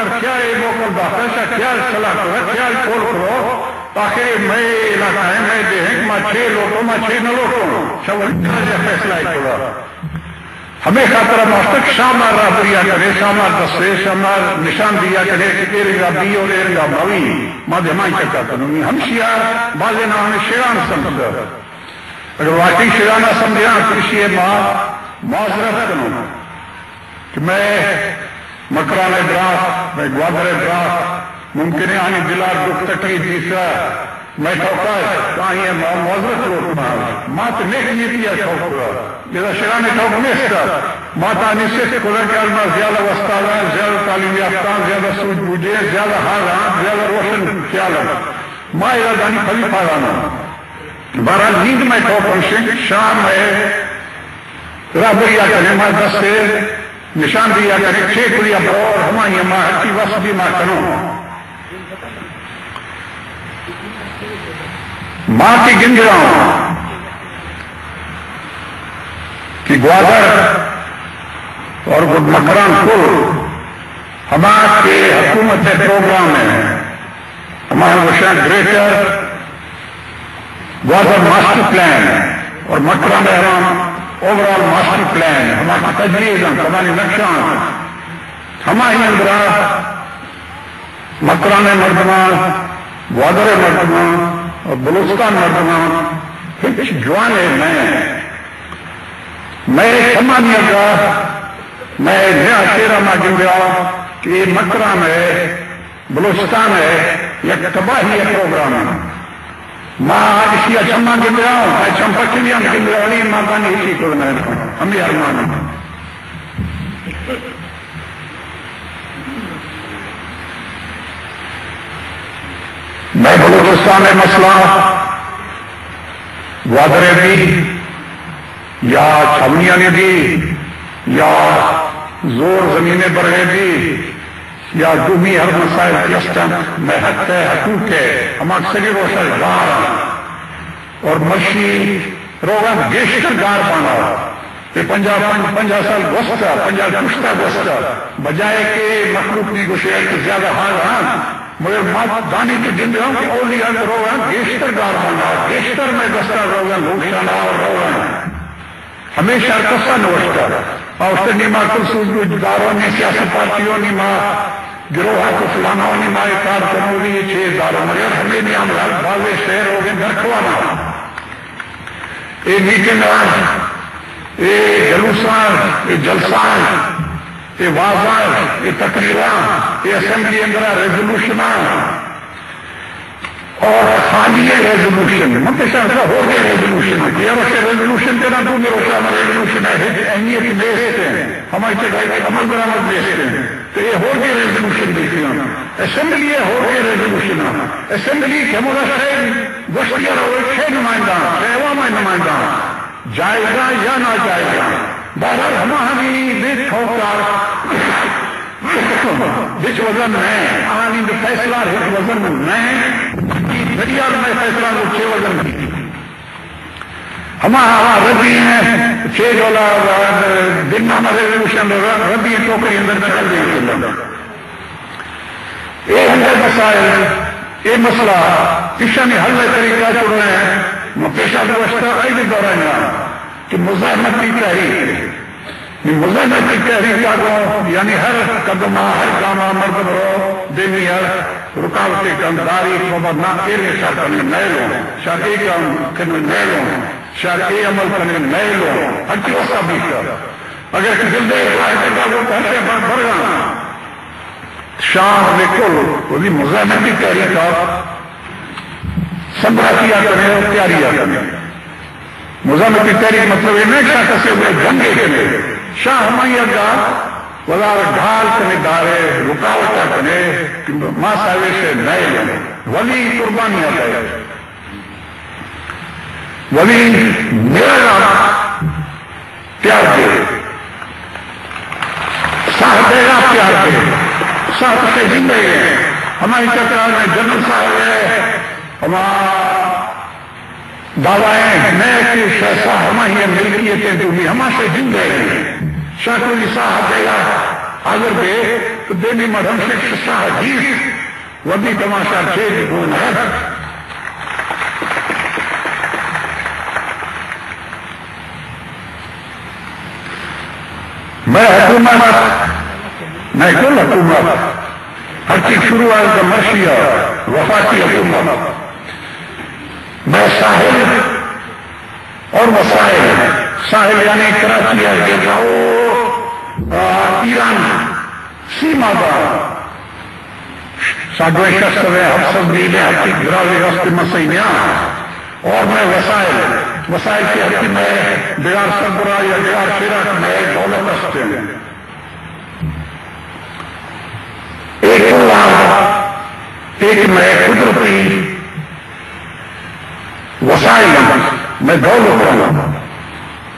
سر خیال موقع داخل سے خیال چلا کرو خیال کھول کرو تاکہ میں علاقہ ہے میں دیکھیں کہ میں 6 لوٹوں میں 6 نہ لوٹوں شاول فیصلہ کرو ہمیں خاطر مستق شامار رہ دیا کرے شامار دستے شامار نشان دیا کرے کہ تیرے گا بی اور تیرے گا بھاوی ماں دمائی چکا کنونی ہم شیعہ بازے نہ ہمیں شیران سمجھا اگر واقعی شیرانہ سمجھا تو اسی ماں معذرت کنوں کہ میں مکران ابراہ میں گوادر ابراہ ممکن ہے آنی دلار دکھ تکلی دیسا میں ٹھوکا ہے کہاں یہ معذرت لوٹ ماں تو نیک نیتی ہے ٹھوکا جیسا شیران ٹھوک نیستا ماں تا نیسے سے کھلا کہ علمہ زیادہ وستالا زیادہ تعلیم یافتان زیادہ سوچ بوجھے زیادہ حالان زیادہ روشن خیال ہے ماں ارادانی پھلی پھالانا بہرحال نیند میں ٹھوکا شام ہے رابطہ کرنے ماں دستے نشان دیا کرے 6 کلیا اور ہماری ماں ہٹی وسطی ماں کنوں ماں کی گن رہا ہوں کہ گوادر اور مکران کل ہمارے حکومت پروگرام ہے ہمارا وشن گریٹر گوادر ماسٹر پلان اور مکران احرام اوورال ماسٹر پلان ہمارا تجویز ہماری نقشان ہماری اندرا مکران مردمان گوادر مردمان اور بلوچستان مردمان کچھ جوان ہے میں سمانیہ کا میں نیا شیرہ میں گن رہا کہ یہ مکران ہے بلوچستان ہے یہ تباہی پروگرام ہے ماں اسی اچھما گن رہا ہوں میں چمپکیاں گن رہا ہوں ماں کا نہیں اسی کو میں ہمیں ارمان میں بلوچستان میں مسئلہ گوادرے بھی یا چھاونیاں نے بھی یا زور زمینیں برہے بھی یا دومی ہر مسائل کیسٹن میں حق ہے حقوق ہے ہمارے سگی روشن گار اور مشی روغن گیشتر گار پانا یہ 50 سال گوستا 50 کشتا گوستا بجائے کہ مخلوق نہیں گوشے کہ زیادہ حال ہاں مگر مات دانی کی جن رہا ہوں کہ اولیاء روغن گیشتر گار پانا گیشتر میں گستا روغن لوکشانا اور روغن ہمیشہ قصہ نوشتا اور اس سے نیمہ کل سوزگاروں نے سیاسی پارٹیوں نیمہ گروہ کو فلانا نیمہ کار کنوری یہ 6 داروں مگر ہمیں نیام بازے شہر ہو گئے گھر کھوانا یہ میٹنگ یہ جلوسان یہ جلسان یہ واضح یہ تقریران یہ اسمبلی اندرہ ریزولوشنان اور خالی ریزولوشن مطلب ہو گئے ریزولوشن ہے یہ روشن ریزولوشن کے نام میں روشن ریزولوشن ہے اہمیت بیستے ہیں ہماری چکائی عمل برآمد بیستے ہیں تو یہ ہو گئے ریزولوشن دیکھتے ہیں اسمبلی ہو گئے ریزولوشن اسمبلی کے مدد ہے گوشتیاں رہو 6 نمائندہ 6 عوامی نمائندہ جائے گا یا نہ جائے گا بہرحال ہماری بے ٹھوکار بچ وزن ہے آنی فیصلہ ہے وزن ہے دریا میں فیصلہ کو 6 وزن ہمارا ربی ہیں 6 جولا دن میں ریزولوشن ربی ٹوکری اندر نکل دیں یہ اندر مسائل یہ مسئلہ کشن حل طریقہ چڑھ رہے ہیں پیشہ دوستہ ایک دوران کہ مزاحمت کی تحریک مزاحمت کی تحریک کو یعنی ہر قدمہ ہر کامہ مرد برو دینی ہر رکاوٹیں کمداری نہ ایرے شاہ کرنے نئے لوں شاہ ایک کام کرنے نئے لوں شاہ ایک عمل کرنے نئے لوں ہر کی وقت بھی کر اگر دل دے وہ کہتے ہیں بھر گا شاہ بالکل وہی مزاحمت کی تحریک سمبھا کیا کریں اور تیاریاں کریں مزاحمت کی تحریک مطلب یہ نہیں شاہ کسے ہوئے جنگے کے لئے شاہ ہمائیہ کا وزار ڈھال کرنے دارے رکاوٹا کرنے ماں صاحبے سے نئے لیں ولی قربانی آتا ہے ولی میرا پیار دے صاحب دے گا پیار دے صاحب سے زندگی ہے ہماری چکرار میں جنرل صاحب ہے ہمارا دعوائیں نئے کی شہسا ہماری ملکیتیں جو بھی ہمارے سے زندگی ہیں شاہ کوئی صاحب دے گا حاضر بے تو دینی مرہم سے قصہ حدیث ودی تماشا چیز گون ہے میں حکومت میں کل حکومت ہر چیز شروع ہے کا مرشیہ وفاقی حکومت میں ساحل اور وسائل ساحل یعنی کراچی ہے ایران سیما دار ساڈوے شخص ہے حفظ دیلے حقی گراوی راستے مسئینیاں اور میں وسائل کی حقی میں بیار سربراہ یا بیار شیرہ میں دولت رستے ہیں ایک اللہ ایک میں قدرتی وسائل میں دولت رہا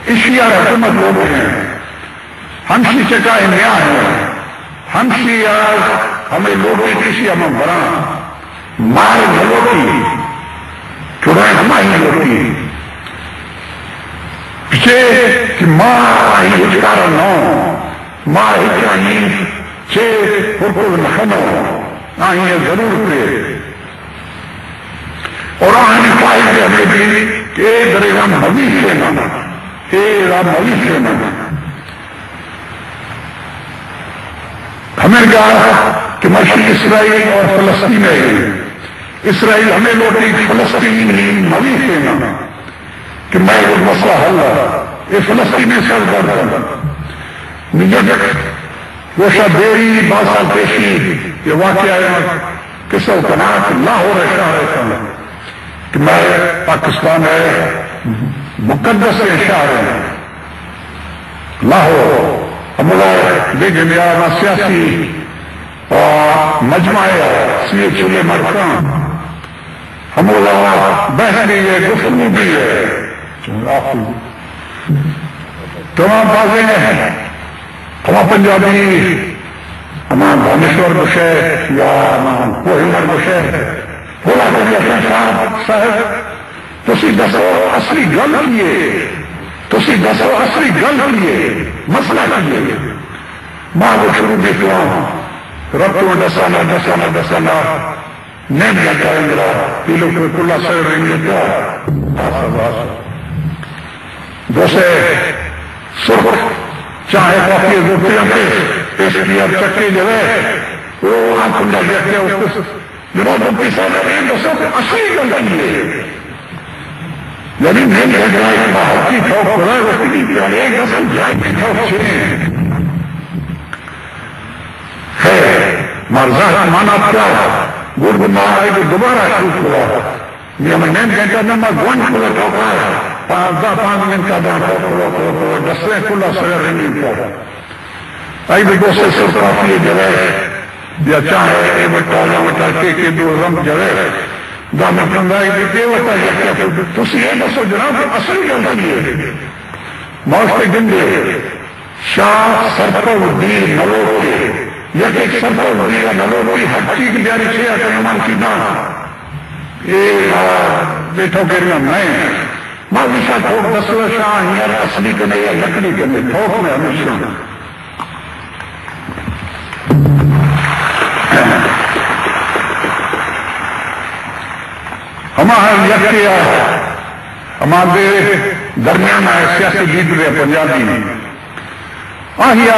اشیاء حکومت لوگ ہیں ہمشی چکائے نیا ہے ہمشی ہمیں لوگوں کسی ہمیں برا مار بھلوٹی چڑائے ہماری ہوتی پیچھے کہ ماں ہی اجکارا نو ماں ہی چھے پرکل نخنو آئیں ضرور پہ اور آئیں فائدے ہمیں بھی کہ درے رام حویث لینا رام حویث لینا ہمیں کہا کہ مشرق اسرائیل اور فلسطین ہے اسرائیل ہمیں لوٹی فلسطین حویث لینا کہ میں وہ مسئلہ حل رہا یہ فلسطینی سر کرتا نیت وہ شبیری باسا پیشی یہ واقعہ ہے کسو کنات لاہور شہر ہے کہ میں پاکستان ہے مقدس شہر ہے لاہور ہم دیکھیں میرا سیاسی مجمع سی چلے مرکان ہم بحث بھی ہے گفتگو بھی ہے تمام بازیں ہیں ہمارا پنجابی ہمارا بھانیشور گشے یا کوہیمر گشے بولا صاحب تسی دسو اصلی گل کیے تسی دسو اصلی گل کیے مسئلہ کیے ماں کو شروع بھی کیا ربطوں دسانا نہیں جاتا ہے میرا پیلوں کو کلا سر رہیں گے کیا جیسے سرخ چاہے کافی روپیوں کے اس لیے اب چکی جو ہے وہ آپ کھلا دیکھتے ہیں اس کو جنہوں نے پیسہ لے رہے ہیں تو سب اصلی گل کیے یعنی نہیں لے جائے کہ باہر کی ٹھوک ہو رہا ہے وہ کسی پیارے ایک دسل جائے کی ٹھوک چھے ہے مرزا مانا کیا گرد مارا ہے دوبارہ شروع ہوا یہ ہمیں نہیں کہتا نمبر گونج کھلا ٹھوک رہا ہے 5 منٹ کا دان ٹھوک دسویں کھلا سویر رنگی پر آئی بھی دوسرے سر کافی جگہ یا چاہے اے بٹا یا بٹا کے دو رم جگہ دانا پرندائی دیتے وطا یا کیا تسی یہ نسو جناب اصلی گلدی موشتے گندے شاہ سرپر دیر نلو کے یک ایک سرپر دیر نلو کی ہر چیز بیاری چھے آتا نمان کی نا یہ بیٹھو کے ریا میں ماضی شاہ ٹھوک دسو شاہ ہی اصلی کنے یا لکڑی کنے ٹھوک میں ہمیشہ ہمارا یکیا ہمارے درمیان ہے سیاسی لیڈر ہے پنجابی آہیا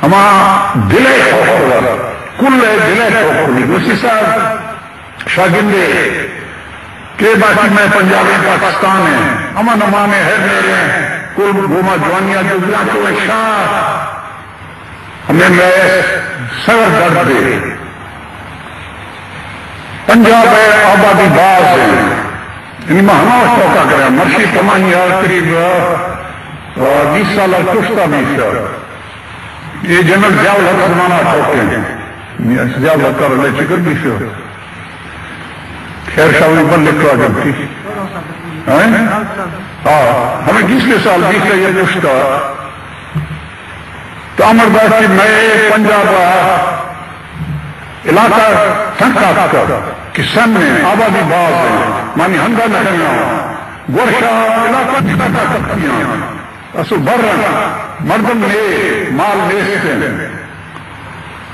ہمارا دلے ٹھوکر کل دلے ٹھوکر اسی صاحب شاگندے کہ باقی میں پنجابی پاکستان ہے امان امانے ہے میرے کل گھوما جوانیاں جو بلا کو شاہ ہمیں میں سر درد دے پنجاب ہے آبادی باز ہے یعنی مہنگا چوکا کرے مرشی تمانی قریب 20 سال کشتا 20 سال یہ جنرل زیاول حق زمانہ ٹھوکتے ہیں زیاول حق کر لے چکر 20 سال خیر شاوی بل لکھوا جب تھی ہمیں 20 سال 20 سال یہ کشتا تو امرداس کی میں پنجاب علاقہ تھنکا کہ سن میں آبادی باز ہے مانی ہنگا نکلنا گورشا علاقہ تھنکا سکتیاں اصل بر رہا مردم نے مال لیستے ہیں